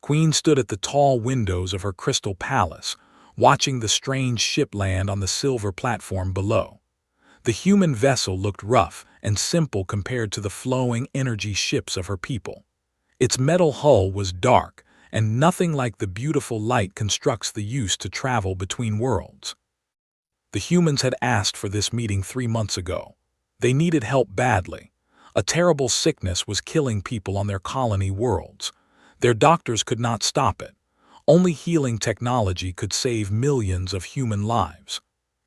Queen stood at the tall windows of her crystal palace, watching the strange ship land on the silver platform below. The human vessel looked rough and simple compared to the flowing energy ships of her people. Its metal hull was dark, and nothing like the beautiful light constructs the use to travel between worlds. The humans had asked for this meeting 3 months ago. They needed help badly. A terrible sickness was killing people on their colony worlds. Their doctors could not stop it. Only healing technology could save millions of human lives.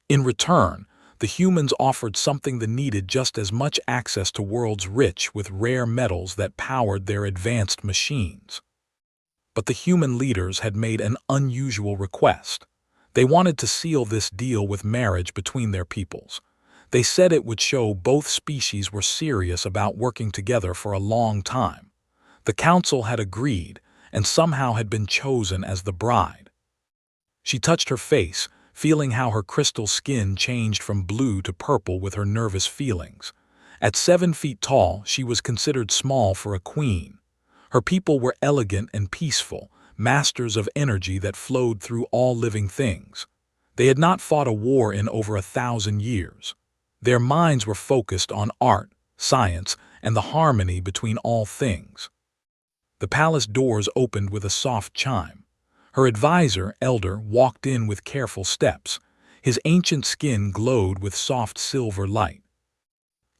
In return, the humans offered something that needed just as much access to worlds rich with rare metals that powered their advanced machines. But the human leaders had made an unusual request. They wanted to seal this deal with marriage between their peoples. They said it would show both species were serious about working together for a long time. The council had agreed and somehow had been chosen as the bride. She touched her face, feeling how her crystal skin changed from blue to purple with her nervous feelings. At 7 feet tall, she was considered small for a queen. Her people were elegant and peaceful, masters of energy that flowed through all living things. They had not fought a war in over 1,000 years. Their minds were focused on art, science, and the harmony between all things. The palace doors opened with a soft chime. Her advisor, Elder, walked in with careful steps. His ancient skin glowed with soft silver light.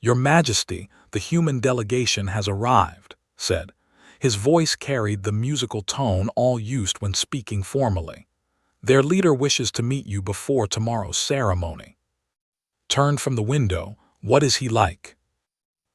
"Your Majesty, the human delegation has arrived," said. His voice carried the musical tone all used when speaking formally. "Their leader wishes to meet you before tomorrow's ceremony." Turned from the window. "What is he like?"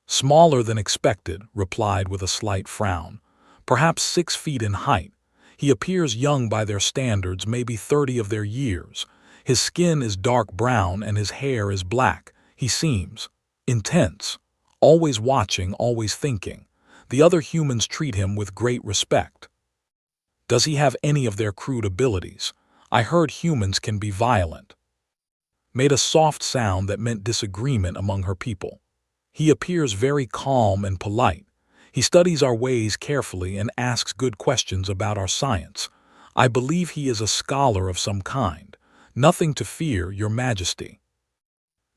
"Smaller than expected," replied with a slight frown. "Perhaps 6 feet in height. He appears young by their standards, maybe 30 of their years. His skin is dark brown and his hair is black. He seems intense, always watching, always thinking. The other humans treat him with great respect." "Does he have any of their crude abilities? I heard humans can be violent." Made a soft sound that meant disagreement among her people. "He appears very calm and polite. He studies our ways carefully and asks good questions about our science. I believe he is a scholar of some kind. Nothing to fear, Your Majesty."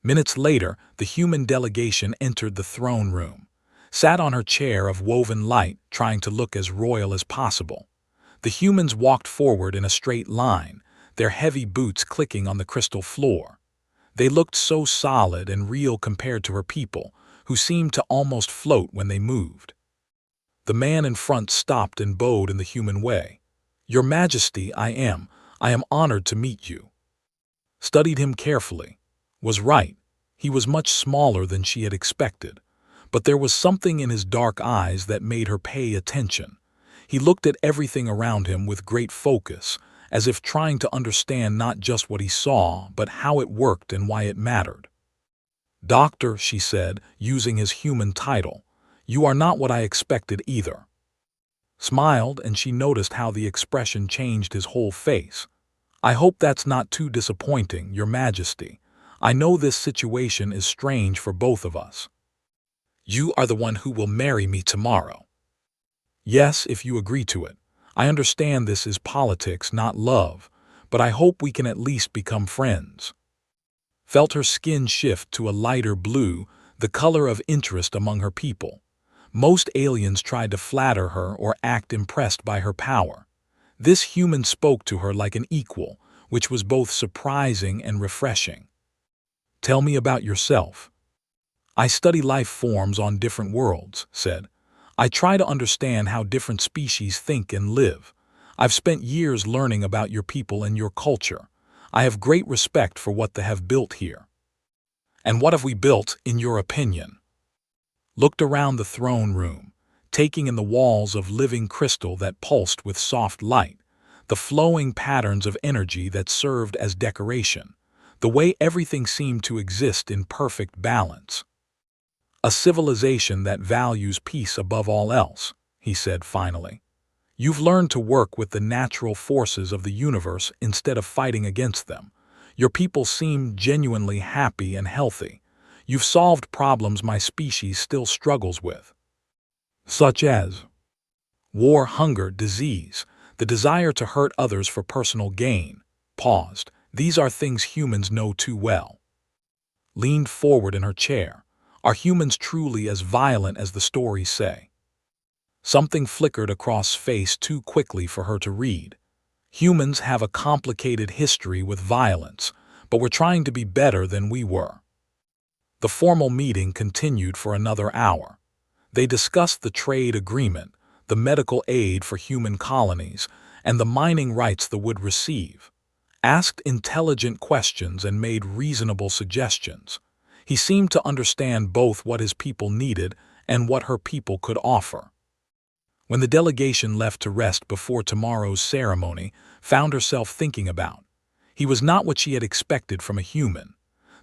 Minutes later, the human delegation entered the throne room, sat on her chair of woven light, trying to look as royal as possible. The humans walked forward in a straight line, their heavy boots clicking on the crystal floor. They looked so solid and real compared to her people, who seemed to almost float when they moved. The man in front stopped and bowed in the human way. "Your Majesty, I am honored to meet you." Studied him carefully. Was right. He was much smaller than she had expected. But there was something in his dark eyes that made her pay attention. He looked at everything around him with great focus, as if trying to understand not just what he saw, but how it worked and why it mattered. "Doctor," she said, using his human title, "you are not what I expected either." Smiled, and she noticed how the expression changed his whole face. "I hope that's not too disappointing, Your Majesty. I know this situation is strange for both of us." "You are the one who will marry me tomorrow." "Yes, if you agree to it. I understand this is politics, not love, but I hope we can at least become friends." Felt her skin shift to a lighter blue, the color of interest among her people. Most aliens tried to flatter her or act impressed by her power. This human spoke to her like an equal, which was both surprising and refreshing. "Tell me about yourself." "I study life forms on different worlds," said. "I try to understand how different species think and live. I've spent years learning about your people and your culture. I have great respect for what they have built here." "And what have we built, in your opinion?" Looked around the throne room, taking in the walls of living crystal that pulsed with soft light, the flowing patterns of energy that served as decoration, the way everything seemed to exist in perfect balance. "A civilization that values peace above all else," he said finally. "You've learned to work with the natural forces of the universe instead of fighting against them. Your people seem genuinely happy and healthy. You've solved problems my species still struggles with, such as war, hunger, disease. The desire to hurt others for personal gain. Paused. These are things humans know too well. Leaned forward in her chair. Are humans truly as violent as the stories say? Something flickered across face too quickly for her to read. Humans have a complicated history with violence, but we're trying to be better than we were. The formal meeting continued for another hour. They discussed the trade agreement, the medical aid for human colonies, and the mining rights the would receive. Asked intelligent questions and made reasonable suggestions. He seemed to understand both what his people needed and what her people could offer. When the delegation left to rest before tomorrow's ceremony, found herself thinking about. He was not what she had expected from a human.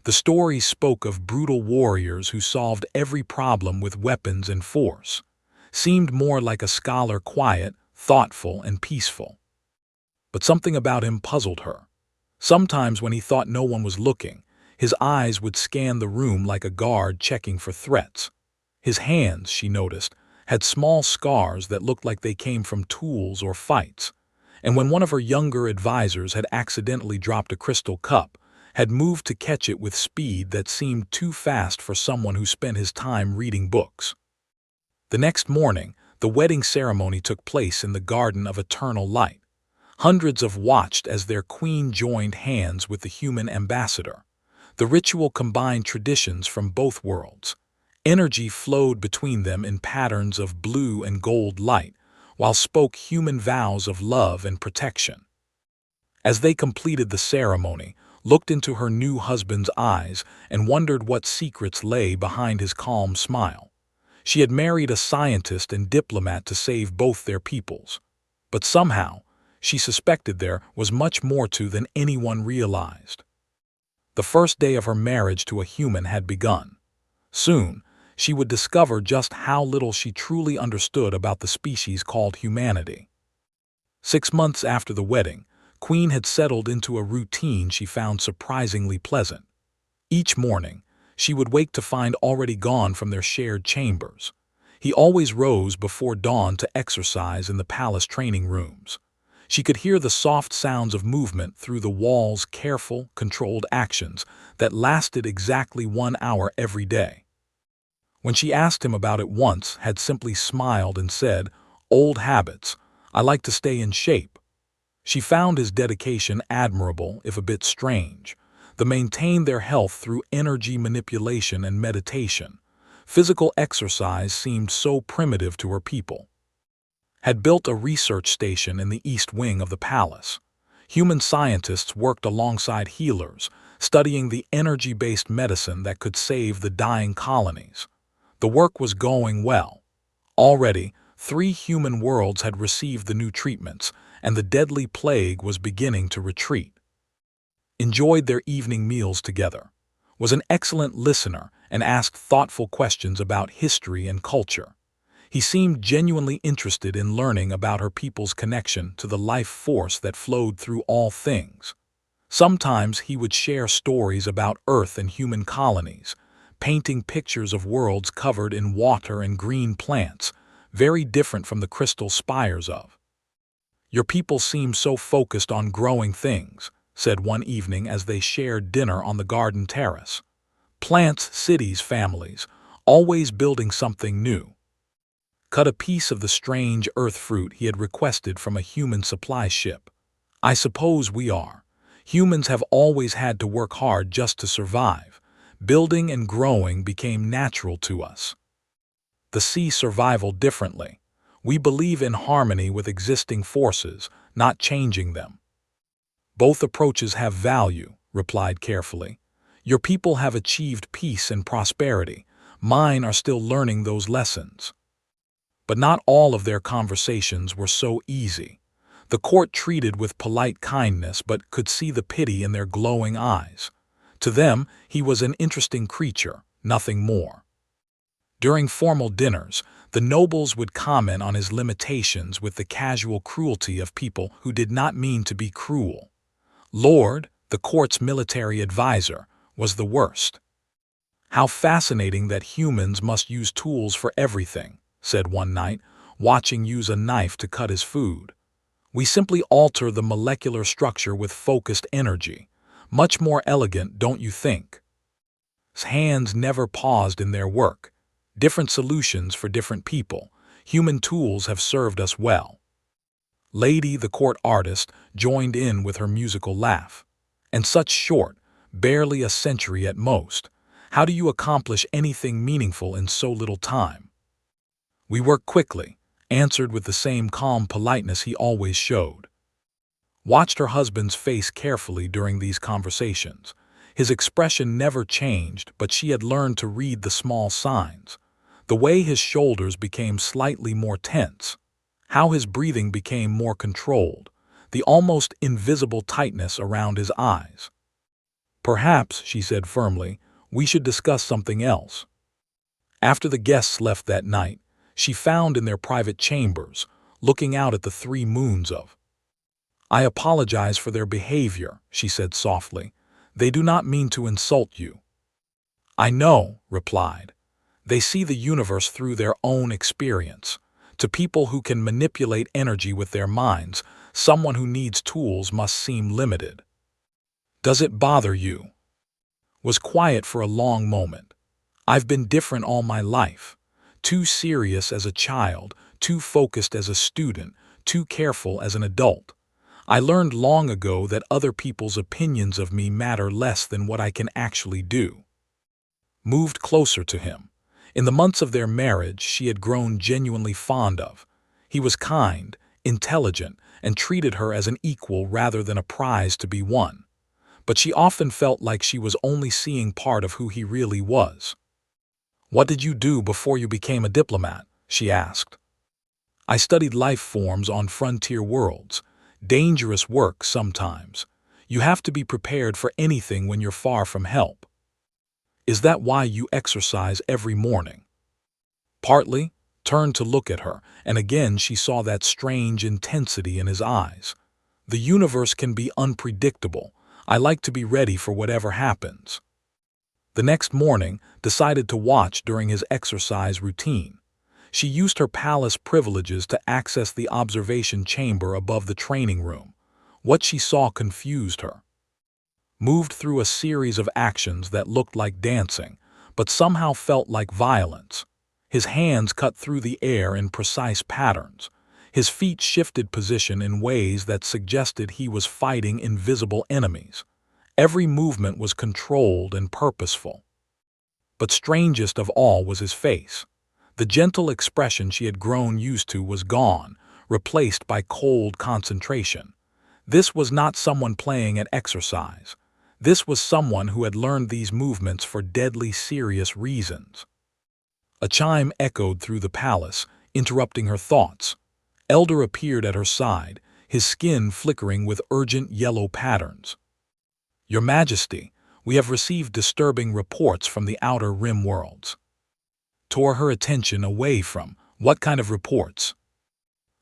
The story spoke of brutal warriors who solved every problem with weapons and force. Seemed more like a scholar, quiet, thoughtful, and peaceful. But something about him puzzled her. Sometimes when he thought no one was looking, his eyes would scan the room like a guard checking for threats. His hands, she noticed, had small scars that looked like they came from tools or fights. And when one of her younger advisors had accidentally dropped a crystal cup, had moved to catch it with speed that seemed too fast for someone who spent his time reading books. The next morning, the wedding ceremony took place in the Garden of Eternal Light. Hundreds of watched as their queen joined hands with the human ambassador. The ritual combined traditions from both worlds. Energy flowed between them in patterns of blue and gold light, while spoke human vows of love and protection. As they completed the ceremony, looked into her new husband's eyes and wondered what secrets lay behind his calm smile. She had married a scientist and diplomat to save both their peoples. But somehow, she suspected there was much more to than anyone realized. The first day of her marriage to a human had begun. Soon, she would discover just how little she truly understood about the species called humanity. 6 months after the wedding, Queen had settled into a routine she found surprisingly pleasant. Each morning, she would wake to find already gone from their shared chambers. He always rose before dawn to exercise in the palace training rooms. She could hear the soft sounds of movement through the walls, careful, controlled actions that lasted exactly 1 hour every day. When she asked him about it once, had simply smiled and said, "Old habits, I like to stay in shape." She found his dedication admirable, if a bit strange. They maintained their health through energy manipulation and meditation. Physical exercise seemed so primitive to her people. Had built a research station in the east wing of the palace. Human scientists worked alongside healers, studying the energy-based medicine that could save the dying colonies. The work was going well. Already, 3 human worlds had received the new treatments, and the deadly plague was beginning to retreat. Enjoyed their evening meals together. Was an excellent listener and asked thoughtful questions about history and culture. He seemed genuinely interested in learning about her people's connection to the life force that flowed through all things. Sometimes he would share stories about Earth and human colonies, painting pictures of worlds covered in water and green plants, very different from the crystal spires of. "Your people seem so focused on growing things," said one evening as they shared dinner on the garden terrace. "Plants, cities, families, always building something new." Cut a piece of the strange earth fruit he had requested from a human supply ship. "I suppose we are. Humans have always had to work hard just to survive. Building and growing became natural to us. The see survival differently. We believe in harmony with existing forces, not changing them." "Both approaches have value," replied carefully. "Your people have achieved peace and prosperity. Mine are still learning those lessons." But not all of their conversations were so easy. The court treated with polite kindness but could see the pity in their glowing eyes. To them, he was an interesting creature, nothing more. During formal dinners, the nobles would comment on his limitations with the casual cruelty of people who did not mean to be cruel. Lord, the court's military advisor, was the worst. "How fascinating that humans must use tools for everything," said one night, watching use a knife to cut his food. We simply alter the molecular structure with focused energy. Much more elegant, don't you think? His hands never paused in their work. Different solutions for different people. Human tools have served us well. Lady, the court artist, joined in with her musical laugh. And such short, barely a century at most. How do you accomplish anything meaningful in so little time? We work quickly, answered with the same calm politeness he always showed. Watched her husband's face carefully during these conversations. His expression never changed, but she had learned to read the small signs. The way his shoulders became slightly more tense, how his breathing became more controlled, the almost invisible tightness around his eyes. Perhaps, she said firmly, we should discuss something else. After the guests left that night, she found in their private chambers, looking out at the 3 moons of. I apologize for their behavior, she said softly. They do not mean to insult you. I know, replied. They see the universe through their own experience. To people who can manipulate energy with their minds, someone who needs tools must seem limited. Does it bother you? Was quiet for a long moment. I've been different all my life. Too serious as a child, too focused as a student, too careful as an adult. I learned long ago that other people's opinions of me matter less than what I can actually do. Moved closer to him. In the months of their marriage, she had grown genuinely fond of. He was kind, intelligent, and treated her as an equal rather than a prize to be won. But she often felt like she was only seeing part of who he really was. What did you do before you became a diplomat? She asked. I studied life forms on frontier worlds. Dangerous work sometimes. You have to be prepared for anything when you're far from help. Is that why you exercise every morning? Partly. Turned to look at her, and again she saw that strange intensity in his eyes. The universe can be unpredictable. I like to be ready for whatever happens. The next morning, decided to watch during his exercise routine. She used her palace privileges to access the observation chamber above the training room. What she saw confused her. Moved through a series of actions that looked like dancing, but somehow felt like violence. His hands cut through the air in precise patterns. His feet shifted position in ways that suggested he was fighting invisible enemies. Every movement was controlled and purposeful. But strangest of all was his face. The gentle expression she had grown used to was gone, replaced by cold concentration. This was not someone playing at exercise. This was someone who had learned these movements for deadly serious reasons. A chime echoed through the palace, interrupting her thoughts. Elder appeared at her side, his skin flickering with urgent yellow patterns. Your Majesty, we have received disturbing reports from the outer rim worlds. Tore her attention away from, what kind of reports?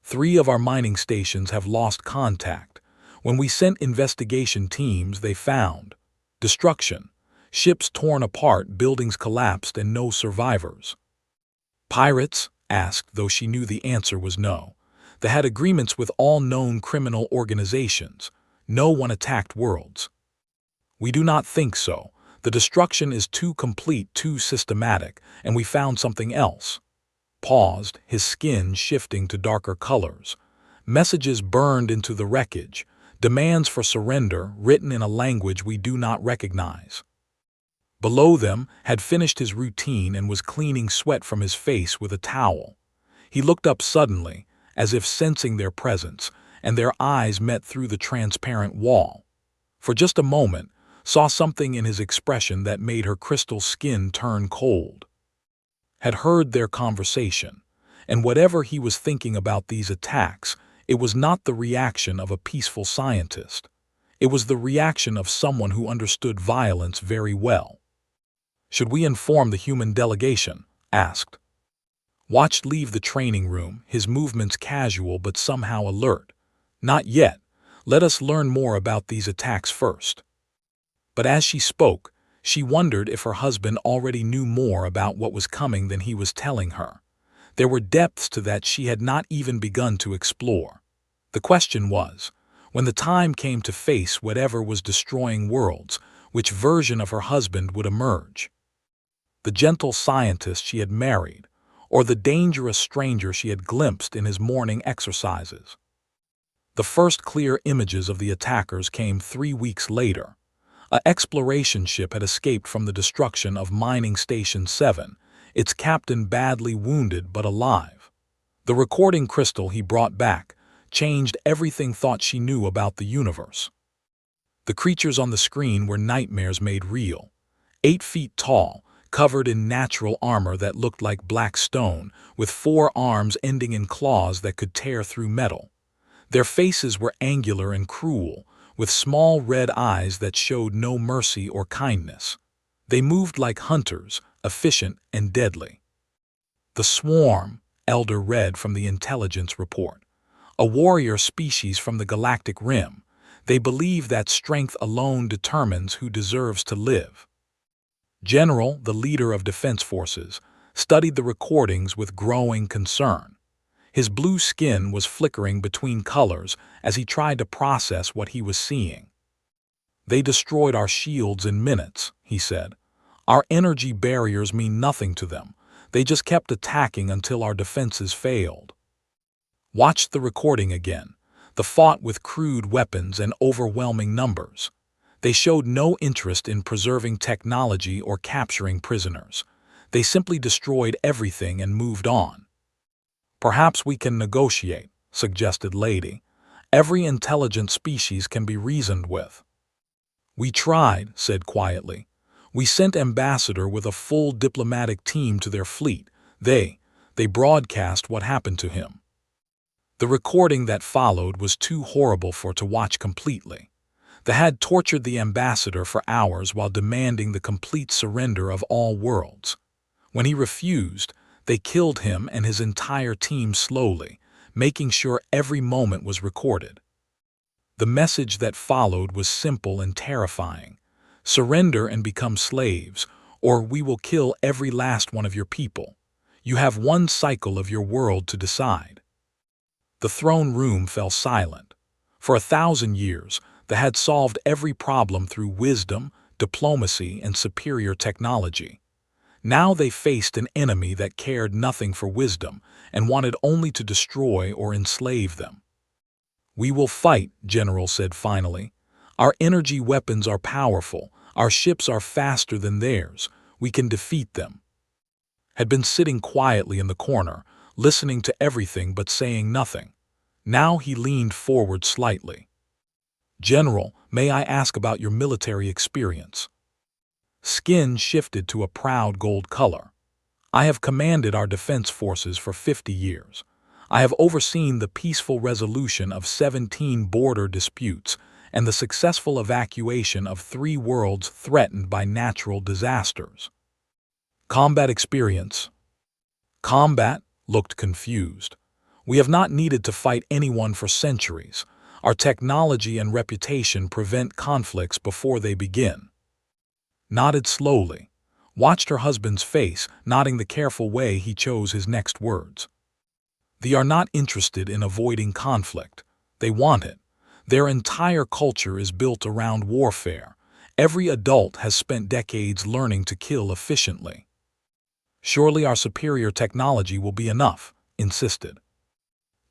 3 of our mining stations have lost contact. When we sent investigation teams, they found destruction, ships torn apart, buildings collapsed, and no survivors. Pirates? Asked, though she knew the answer was no. They had agreements with all known criminal organizations. No one attacked worlds. We do not think so. The destruction is too complete, too systematic, and we found something else. Paused, his skin shifting to darker colors. Messages burned into the wreckage, demands for surrender written in a language we do not recognize. Below them, had finished his routine and was cleaning sweat from his face with a towel. He looked up suddenly, as if sensing their presence, and their eyes met through the transparent wall. For just a moment, saw something in his expression that made her crystal skin turn cold. Had heard their conversation, and whatever he was thinking about these attacks, it was not the reaction of a peaceful scientist. It was the reaction of someone who understood violence very well. Should we inform the human delegation? Asked. Watched leave the training room, his movements casual but somehow alert. Not yet. Let us learn more about these attacks first. But as she spoke, she wondered if her husband already knew more about what was coming than he was telling her. There were depths to that she had not even begun to explore. The question was, when the time came to face whatever was destroying worlds, which version of her husband would emerge? The gentle scientist she had married, or the dangerous stranger she had glimpsed in his morning exercises? The first clear images of the attackers came 3 weeks later. An exploration ship had escaped from the destruction of Mining Station 7, its captain badly wounded but alive. The recording crystal he brought back changed everything thought she knew about the universe. The creatures on the screen were nightmares made real. 8 feet tall, covered in natural armor that looked like black stone, with 4 arms ending in claws that could tear through metal. Their faces were angular and cruel, with small red eyes that showed no mercy or kindness. They moved like hunters, efficient and deadly. The swarm, Elder read from the intelligence report. A warrior species from the Galactic Rim. They believe that strength alone determines who deserves to live. General, the leader of defense forces, studied the recordings with growing concern. His blue skin was flickering between colors as he tried to process what he was seeing. "They destroyed our shields in minutes," he said. "Our energy barriers mean nothing to them. They just kept attacking until our defenses failed." Watched the recording again. They fought with crude weapons and overwhelming numbers. They showed no interest in preserving technology or capturing prisoners. They simply destroyed everything and moved on. "Perhaps we can negotiate," suggested Lady. "Every intelligent species can be reasoned with." "We tried," said quietly. "We sent ambassador with a full diplomatic team to their fleet. They broadcast what happened to him." The recording that followed was too horrible to watch completely. They had tortured the ambassador for hours while demanding the complete surrender of all worlds. When he refused, they killed him and his entire team slowly, making sure every moment was recorded. The message that followed was simple and terrifying. "Surrender and become slaves, or we will kill every last one of your people. You have one cycle of your world to decide." The throne room fell silent. For 1,000 years, they had solved every problem through wisdom, diplomacy, and superior technology. Now they faced an enemy that cared nothing for wisdom and wanted only to destroy or enslave them. "We will fight," General said finally. "Our energy weapons are powerful. Our ships are faster than theirs. We can defeat them." Had been sitting quietly in the corner, listening to everything but saying nothing. Now he leaned forward slightly. "General, may I ask about your military experience?" Skin shifted to a proud gold color. "I have commanded our defense forces for 50 years. I have overseen the peaceful resolution of 17 border disputes and the successful evacuation of 3 worlds threatened by natural disasters." "Combat experience?" "Combat?" Looked confused. "We have not needed to fight anyone for centuries. Our technology and reputation prevent conflicts before they begin." Nodded slowly. Watched her husband's face, nodding the careful way he chose his next words. "They are not interested in avoiding conflict. They want it. Their entire culture is built around warfare. Every adult has spent decades learning to kill efficiently." "Surely our superior technology will be enough," insisted.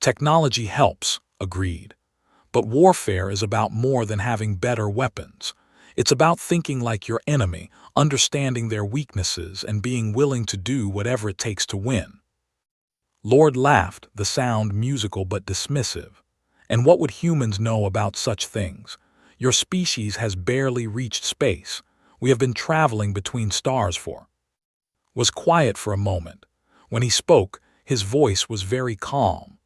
"Technology helps," agreed. "But warfare is about more than having better weapons. It's about thinking like your enemy, understanding their weaknesses, and being willing to do whatever it takes to win." Lord laughed, the sound musical but dismissive. "And what would humans know about such things? Your species has barely reached space. We have been traveling between stars for—" Was quiet for a moment. When he spoke, his voice was very calm.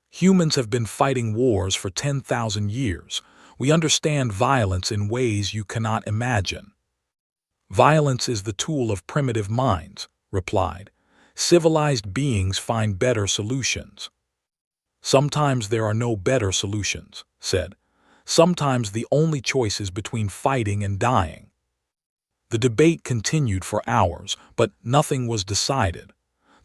"Humans have been fighting wars for 10,000 years. We understand violence in ways you cannot imagine." "Violence is the tool of primitive minds," replied. "Civilized beings find better solutions." "Sometimes there are no better solutions," said. "Sometimes the only choice is between fighting and dying." The debate continued for hours, but nothing was decided.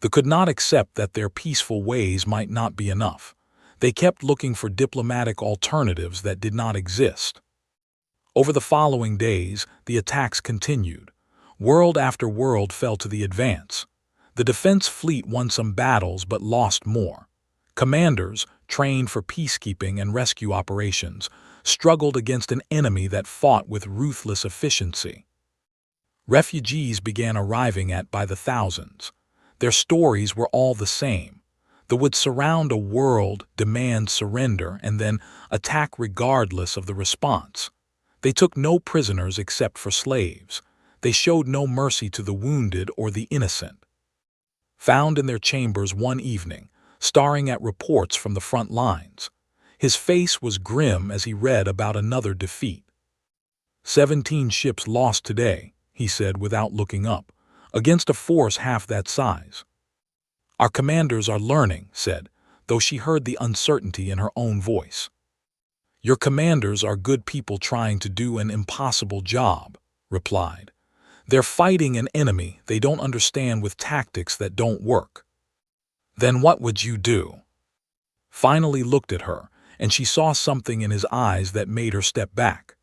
They could not accept that their peaceful ways might not be enough. They kept looking for diplomatic alternatives that did not exist. Over the following days, the attacks continued. World after world fell to the advance. The defense fleet won some battles but lost more. Commanders, trained for peacekeeping and rescue operations, struggled against an enemy that fought with ruthless efficiency. Refugees began arriving by the thousands. Their stories were all the same. They would surround a world, demand surrender, and then attack regardless of the response. They took no prisoners except for slaves. They showed no mercy to the wounded or the innocent. Found in their chambers one evening, staring at reports from the front lines, his face was grim as he read about another defeat. 17 ships lost today, he said without looking up, against a force half that size. Our commanders are learning, said, though she heard the uncertainty in her own voice. Your commanders are good people trying to do an impossible job, replied. They're fighting an enemy they don't understand with tactics that don't work. Then what would you do? Finally looked at her, and she saw something in his eyes that made her step back.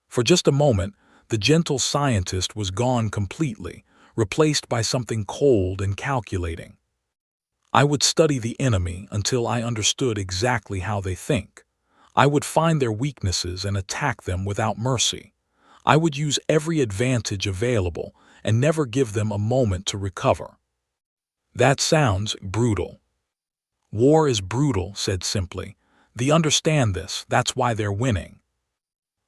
For just a moment, the gentle scientist was gone completely, replaced by something cold and calculating. I would study the enemy until I understood exactly how they think. I would find their weaknesses and attack them without mercy. I would use every advantage available and never give them a moment to recover. That sounds brutal. War is brutal, said simply. They understand this, that's why they're winning.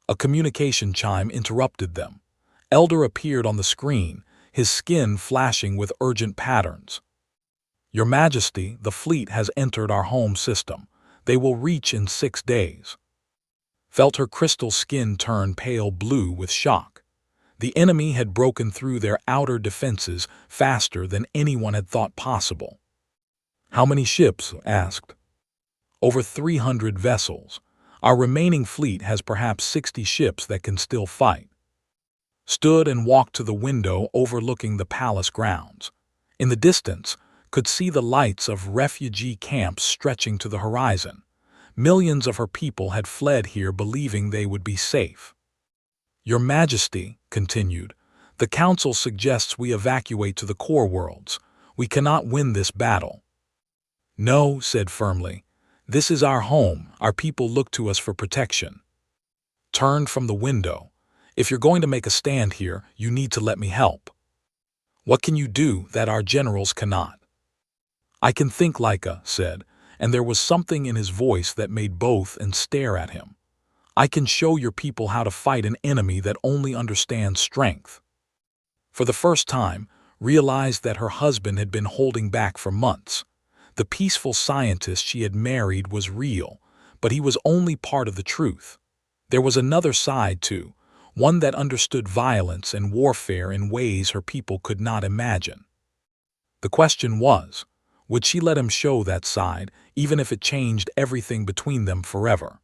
A communication chime interrupted them. Elder appeared on the screen, his skin flashing with urgent patterns. Your Majesty, the fleet has entered our home system. They will reach in 6 days. Felt her crystal skin turn pale blue with shock. The enemy had broken through their outer defenses faster than anyone had thought possible. How many ships? Asked. Over 300 vessels. Our remaining fleet has perhaps 60 ships that can still fight. Stood and walked to the window overlooking the palace grounds. In the distance, could see the lights of refugee camps stretching to the horizon. Millions of her people had fled here believing they would be safe. Your Majesty, continued, the Council suggests we evacuate to the core worlds. We cannot win this battle. No, said firmly. This is our home. Our people look to us for protection. Turned from the window. If you're going to make a stand here, you need to let me help. What can you do that our generals cannot? I can think like said, and there was something in his voice that made both and stare at him. I can show your people how to fight an enemy that only understands strength. For the first time, realized that her husband had been holding back for months. The peaceful scientist she had married was real, but he was only part of the truth. There was another side too, one that understood violence and warfare in ways her people could not imagine. The question was, would she let him show that side, even if it changed everything between them forever?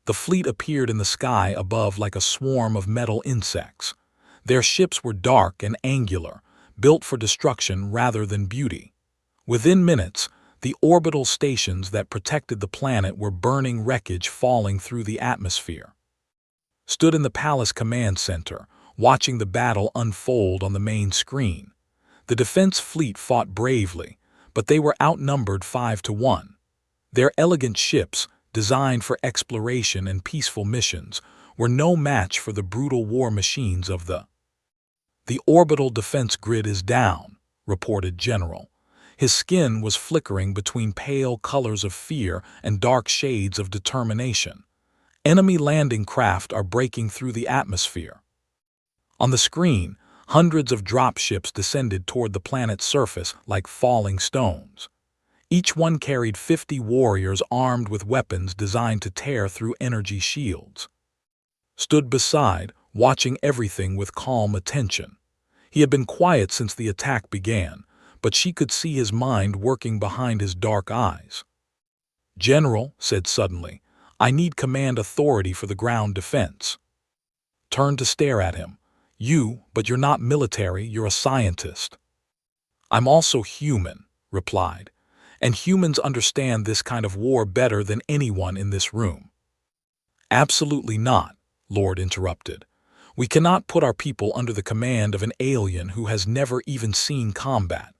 The fleet appeared in the sky above like a swarm of metal insects. Their ships were dark and angular, built for destruction rather than beauty. Within minutes, the orbital stations that protected the planet were burning wreckage falling through the atmosphere. Stood in the palace command center, watching the battle unfold on the main screen. The defense fleet fought bravely, but they were outnumbered 5-1. Their elegant ships, designed for exploration and peaceful missions, were no match for the brutal war machines of The orbital defense grid is down, reported General. His skin was flickering between pale colors of fear and dark shades of determination. Enemy landing craft are breaking through the atmosphere. On the screen, hundreds of dropships descended toward the planet's surface like falling stones. Each one carried 50 warriors armed with weapons designed to tear through energy shields. Stood beside, watching everything with calm attention. He had been quiet since the attack began, but she could see his mind working behind his dark eyes. General, said suddenly, I need command authority for the ground defense. Turned to stare at him. But you're not military, you're a scientist. I'm also human, replied, and humans understand this kind of war better than anyone in this room." "Absolutely not," Lord interrupted. "We cannot put our people under the command of an alien who has never even seen combat."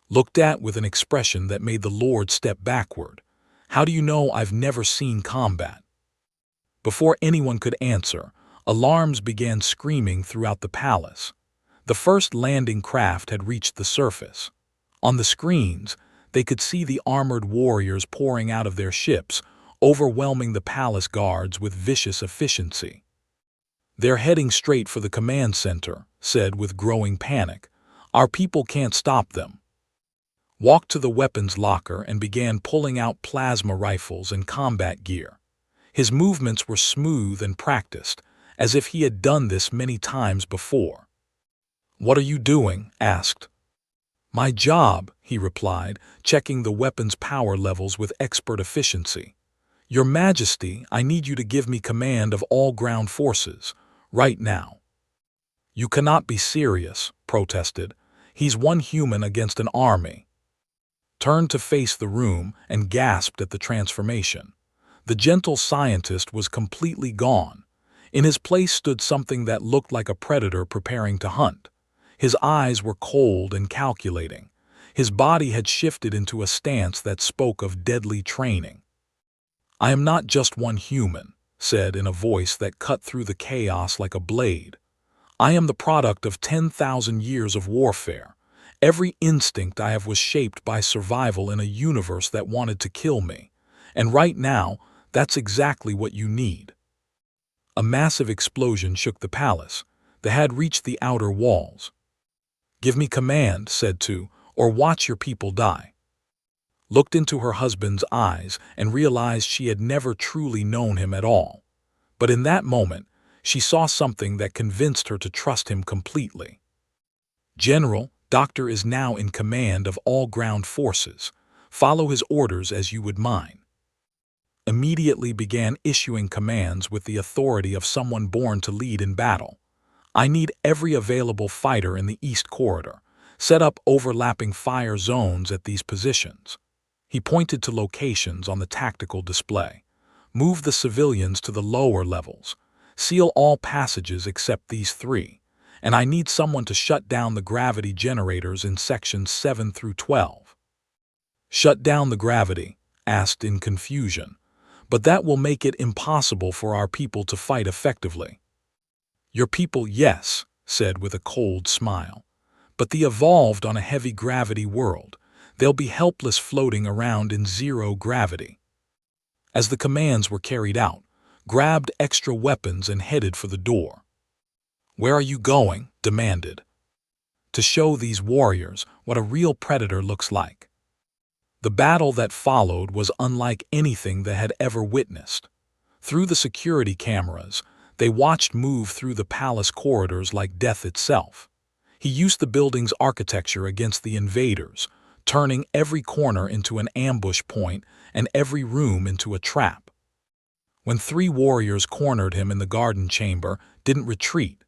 Looked at with an expression that made the Lord step backward. "How do you know I've never seen combat?" Before anyone could answer, alarms began screaming throughout the palace. The first landing craft had reached the surface. On the screens, they could see the armored warriors pouring out of their ships, overwhelming the palace guards with vicious efficiency. "They're heading straight for the command center," said with growing panic. "Our people can't stop them." Walked to the weapons locker and began pulling out plasma rifles and combat gear. His movements were smooth and practiced, as if he had done this many times before. "What are you doing?" asked. "My job," he replied, checking the weapon's power levels with expert efficiency. "Your Majesty, I need you to give me command of all ground forces, right now." "You cannot be serious," protested. "He's one human against an army." Turned to face the room and gasped at the transformation. The gentle scientist was completely gone. In his place stood something that looked like a predator preparing to hunt. His eyes were cold and calculating. His body had shifted into a stance that spoke of deadly training. "I am not just one human," said in a voice that cut through the chaos like a blade. "I am the product of 10,000 years of warfare. Every instinct I have was shaped by survival in a universe that wanted to kill me. And right now, that's exactly what you need." A massive explosion shook the palace. They had reached the outer walls. "Give me command," said Tu, "or watch your people die." Looked into her husband's eyes and realized she had never truly known him at all. But in that moment, she saw something that convinced her to trust him completely. "General, Doctor is now in command of all ground forces. Follow his orders as you would mine." Immediately began issuing commands with the authority of someone born to lead in battle. "I need every available fighter in the East Corridor. Set up overlapping fire zones at these positions." He pointed to locations on the tactical display. "Move the civilians to the lower levels. Seal all passages except these 3. And I need someone to shut down the gravity generators in sections 7 through 12. "Shut down the gravity?" asked in confusion. "But that will make it impossible for our people to fight effectively." "Your people, yes," said with a cold smile. "But the evolved on a heavy gravity world. They'll be helpless floating around in zero gravity." As the commands were carried out, grabbed extra weapons and headed for the door. "Where are you going?" demanded. "To show these warriors what a real predator looks like." The battle that followed was unlike anything they had ever witnessed. Through the security cameras, they watched move through the palace corridors like death itself. He used the building's architecture against the invaders, turning every corner into an ambush point and every room into a trap. When 3 warriors cornered him in the garden chamber, didn't retreat.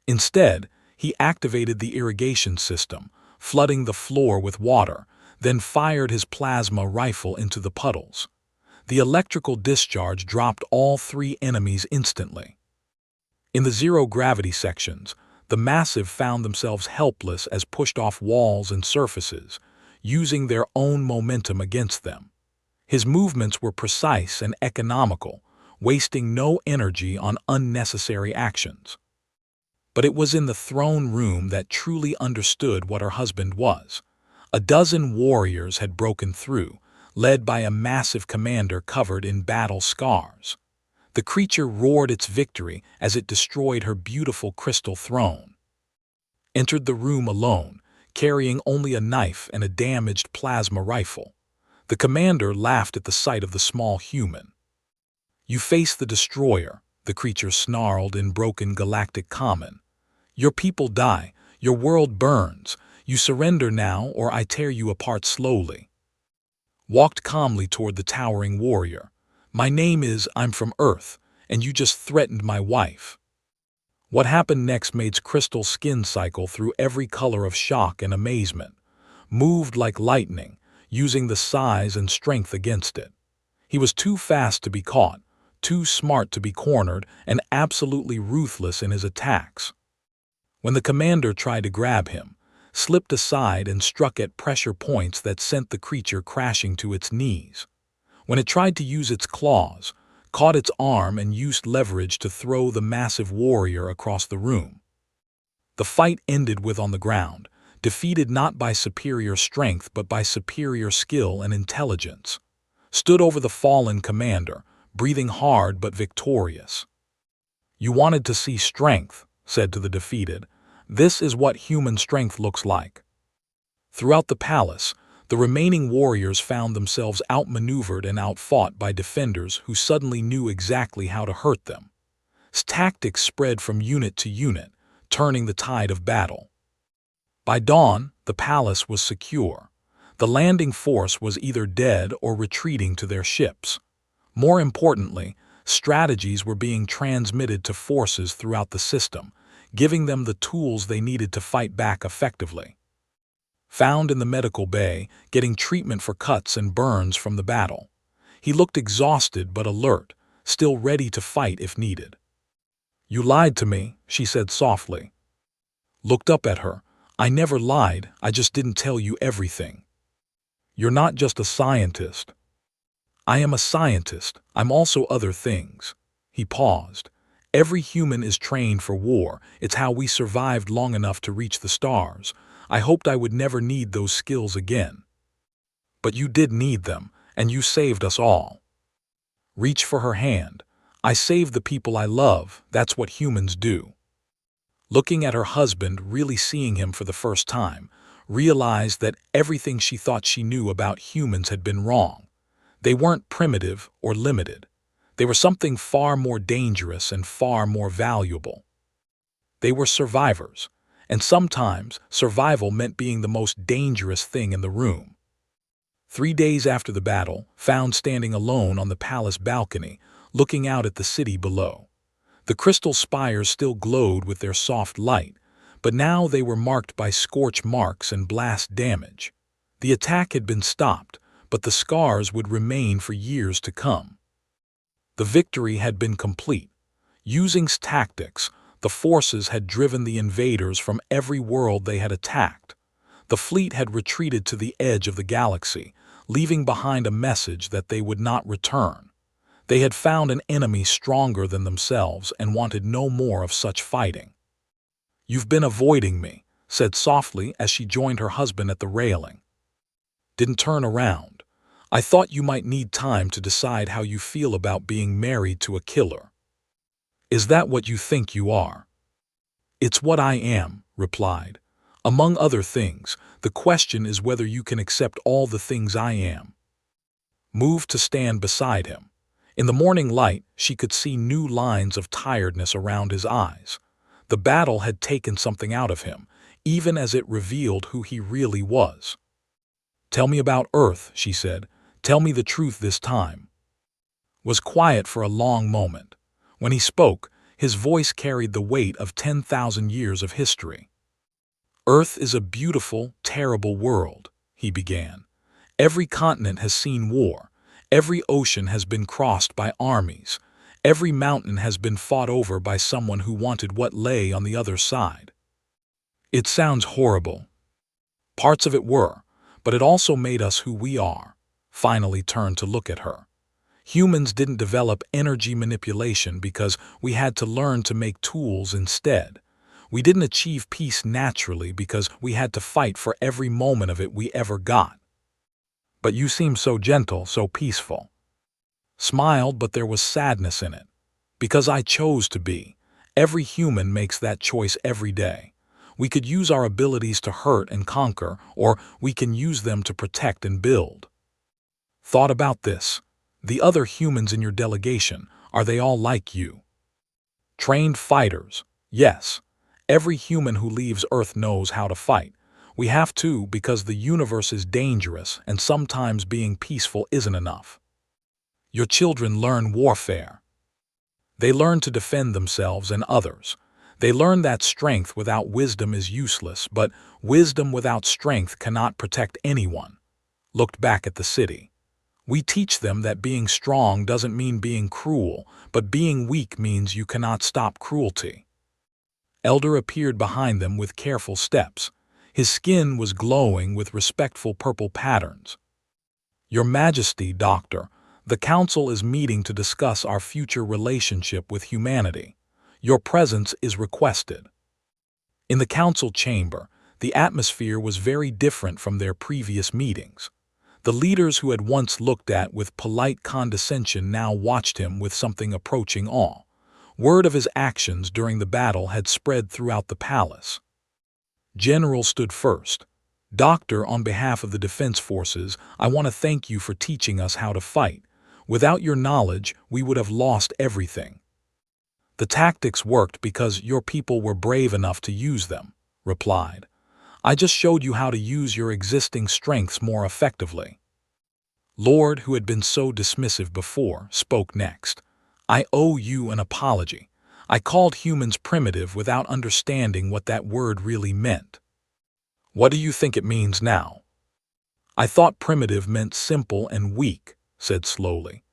Instead, he activated the irrigation system, flooding the floor with water, then fired his plasma rifle into the puddles. The electrical discharge dropped all 3 enemies instantly. In the zero-gravity sections, the massive found themselves helpless as pushed off walls and surfaces, using their own momentum against them. His movements were precise and economical, wasting no energy on unnecessary actions. But it was in the throne room that truly understood what her husband was. A dozen warriors had broken through, led by a massive commander covered in battle scars. The creature roared its victory as it destroyed her beautiful crystal throne. Entered the room alone, carrying only a knife and a damaged plasma rifle. The commander laughed at the sight of the small human. "You face the destroyer," the creature snarled in broken galactic common. "Your people die, your world burns. You surrender now or I tear you apart slowly." Walked calmly toward the towering warrior. "My name is I'm from Earth, and you just threatened my wife." What happened next made Crystal's skin cycle through every color of shock and amazement. Moved like lightning, using the size and strength against it. He was too fast to be caught, too smart to be cornered, and absolutely ruthless in his attacks. When the commander tried to grab him, slipped aside and struck at pressure points that sent the creature crashing to its knees. When it tried to use its claws, caught its arm and used leverage to throw the massive warrior across the room. The fight ended with on the ground, defeated not by superior strength but by superior skill and intelligence. Stood over the fallen commander, breathing hard but victorious. "You wanted to see strength," said to the defeated. "This is what human strength looks like." Throughout the palace, the remaining warriors found themselves outmaneuvered and outfought by defenders who suddenly knew exactly how to hurt them. Tactics spread from unit to unit, turning the tide of battle. By dawn, the palace was secure. The landing force was either dead or retreating to their ships. More importantly, strategies were being transmitted to forces throughout the system, giving them the tools they needed to fight back effectively. Found in the medical bay, getting treatment for cuts and burns from the battle. He looked exhausted but alert, still ready to fight if needed. "You lied to me," she said softly. Looked up at her. "I never lied, I just didn't tell you everything." "You're not just a scientist." "I am a scientist, I'm also other things." He paused. "Every human is trained for war, it's how we survived long enough to reach the stars. I hoped I would never need those skills again." "But you did need them, and you saved us all." Reach for her hand. "I saved the people I love, that's what humans do." Looking at her husband, really seeing him for the first time, realized that everything she thought she knew about humans had been wrong. They weren't primitive or limited. They were something far more dangerous and far more valuable. They were survivors, and sometimes survival meant being the most dangerous thing in the room. 3 days after the battle, found standing alone on the palace balcony, looking out at the city below. The crystal spires still glowed with their soft light, but now they were marked by scorch marks and blast damage. The attack had been stopped, but the scars would remain for years to come. The victory had been complete. Using tactics, the forces had driven the invaders from every world they had attacked. The fleet had retreated to the edge of the galaxy, leaving behind a message that they would not return. They had found an enemy stronger than themselves and wanted no more of such fighting. "You've been avoiding me," said softly as she joined her husband at the railing. Didn't turn around. "I thought you might need time to decide how you feel about being married to a killer." "Is that what you think you are?" "It's what I am," replied. "Among other things, the question is whether you can accept all the things I am." Moved to stand beside him. In the morning light, she could see new lines of tiredness around his eyes. The battle had taken something out of him, even as it revealed who he really was. "Tell me about Earth," she said. "Tell me the truth this time." Was quiet for a long moment. When he spoke, his voice carried the weight of 10,000 years of history. "Earth is a beautiful, terrible world," he began. "Every continent has seen war. Every ocean has been crossed by armies. Every mountain has been fought over by someone who wanted what lay on the other side." It sounds horrible. Parts of it were, but it also made us who we are. Finally turned to look at her. Humans didn't develop energy manipulation because we had to learn to make tools instead. We didn't achieve peace naturally because we had to fight for every moment of it we ever got. "But you seem so gentle, so peaceful." Smiled, but there was sadness in it. "Because I chose to be. Every human makes that choice every day. We could use our abilities to hurt and conquer, or we can use them to protect and build." Thought about this. The other humans in your delegation, are they all like you? Trained fighters? Yes. Every human who leaves Earth knows how to fight. We have to because the universe is dangerous and sometimes being peaceful isn't enough. Your children learn warfare. They learn to defend themselves and others. They learn that strength without wisdom is useless, but wisdom without strength cannot protect anyone. looked back at the city. We teach them that being strong doesn't mean being cruel, but being weak means you cannot stop cruelty. Elder appeared behind them with careful steps. His skin was glowing with respectful purple patterns. Your Majesty, Doctor, the Council is meeting to discuss our future relationship with humanity. Your presence is requested. In the Council chamber, the atmosphere was very different from their previous meetings. The leaders who had once looked at with polite condescension now watched him with something approaching awe. Word of his actions during the battle had spread throughout the palace. General stood first. Doctor, on behalf of the Defense Forces, I want to thank you for teaching us how to fight. Without your knowledge, we would have lost everything. The tactics worked because your people were brave enough to use them, replied. I just showed you how to use your existing strengths more effectively. Lord, who had been so dismissive before, spoke next. I owe you an apology. I called humans primitive without understanding what that word really meant. What do you think it means now? I thought primitive meant simple and weak, said slowly.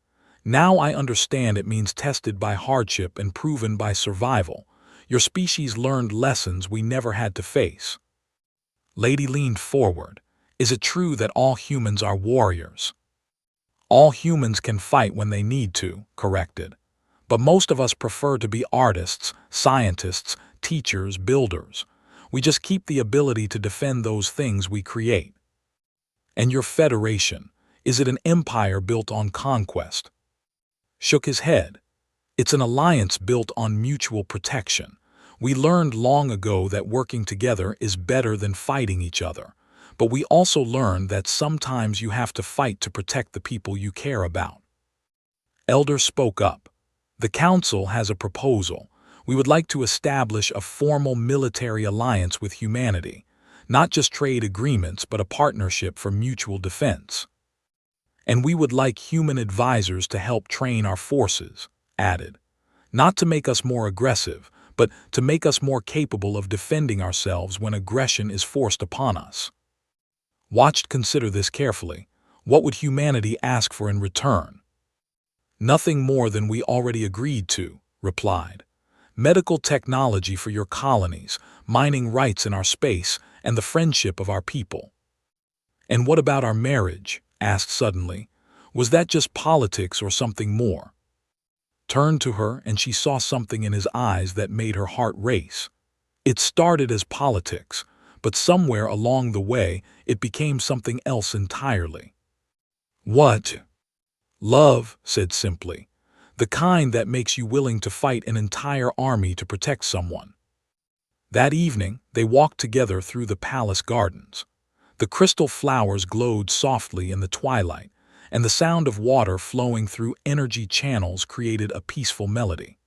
Now I understand it means tested by hardship and proven by survival. Your species learned lessons we never had to face. Lady leaned forward. Is it true that all humans are warriors? All humans can fight when they need to, corrected. But most of us prefer to be artists, scientists, teachers, builders. We just keep the ability to defend those things we create. And your federation, is it an empire built on conquest? Shook his head. It's an alliance built on mutual protection. We learned long ago that working together is better than fighting each other. But we also learned that sometimes you have to fight to protect the people you care about. Elder spoke up. The Council has a proposal. We would like to establish a formal military alliance with humanity, not just trade agreements but a partnership for mutual defense. And we would like human advisors to help train our forces, added. Not to make us more aggressive, but to make us more capable of defending ourselves when aggression is forced upon us. Watched consider this carefully. What would humanity ask for in return? Nothing more than we already agreed to, replied. Medical technology for your colonies, mining rights in our space, and the friendship of our people. And what about our marriage? Asked suddenly. Was that just politics or something more? Turned to her and she saw something in his eyes that made her heart race. It started as politics, but somewhere along the way it became something else entirely. What? Love, said simply. The kind that makes you willing to fight an entire army to protect someone. That evening, they walked together through the palace gardens. The crystal flowers glowed softly in the twilight, and the sound of water flowing through energy channels created a peaceful melody.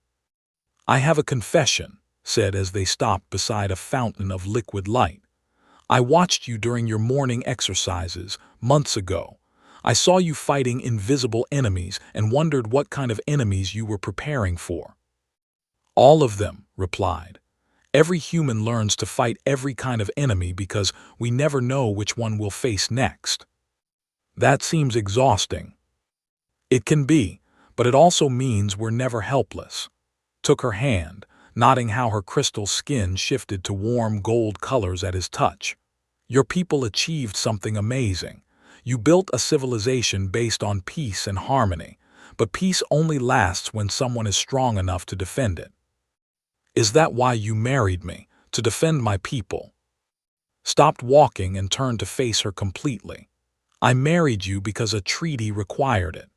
I have a confession, said as they stopped beside a fountain of liquid light. I watched you during your morning exercises months ago. I saw you fighting invisible enemies and wondered what kind of enemies you were preparing for. All of them, replied. Every human learns to fight every kind of enemy because we never know which one we'll face next. That seems exhausting. It can be, but it also means we're never helpless. Took her hand, noting how her crystal skin shifted to warm gold colors at his touch. Your people achieved something amazing. You built a civilization based on peace and harmony, but peace only lasts when someone is strong enough to defend it. Is that why you married me, to defend my people? Stopped walking and turned to face her completely. I married you because a treaty required it.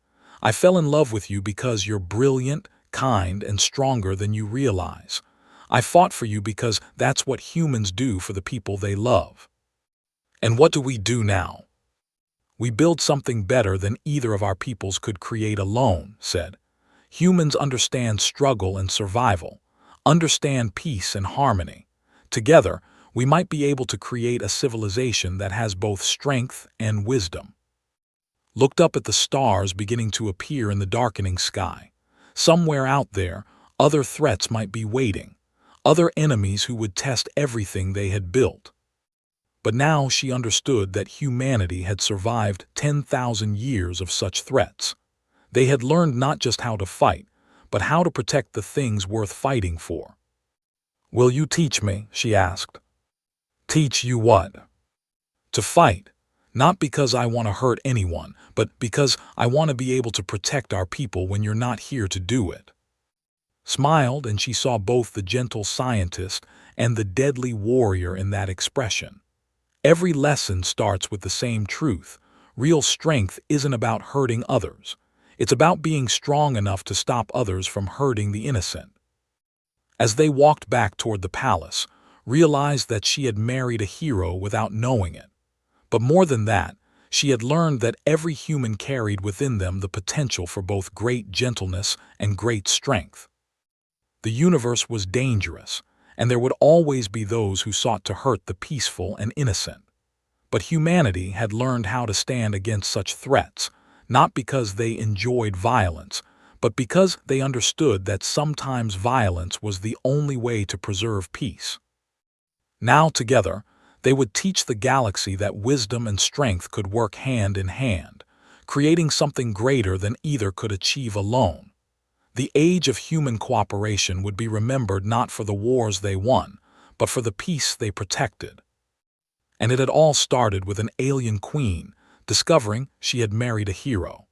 I fell in love with you because you're brilliant, kind, and stronger than you realize. I fought for you because that's what humans do for the people they love. And what do we do now? We build something better than either of our peoples could create alone, said. Humans understand struggle and survival, understand peace and harmony. Together, we might be able to create a civilization that has both strength and wisdom. Looked up at the stars beginning to appear in the darkening sky. Somewhere out there, other threats might be waiting, other enemies who would test everything they had built. But now she understood that humanity had survived 10,000 years of such threats. They had learned not just how to fight, but how to protect the things worth fighting for. "Will you teach me?" she asked. "Teach you what?" "To fight. Not because I want to hurt anyone, but because I want to be able to protect our people when you're not here to do it." Smiled, and she saw both the gentle scientist and the deadly warrior in that expression. Every lesson starts with the same truth. Real strength isn't about hurting others. It's about being strong enough to stop others from hurting the innocent. As they walked back toward the palace, realized that she had married a hero without knowing it. But more than that, she had learned that every human carried within them the potential for both great gentleness and great strength. The universe was dangerous, and there would always be those who sought to hurt the peaceful and innocent. But humanity had learned how to stand against such threats, not because they enjoyed violence, but because they understood that sometimes violence was the only way to preserve peace. Now together, they would teach the galaxy that wisdom and strength could work hand in hand, creating something greater than either could achieve alone. The age of human cooperation would be remembered not for the wars they won, but for the peace they protected. And it had all started with an alien queen discovering she had married a hero.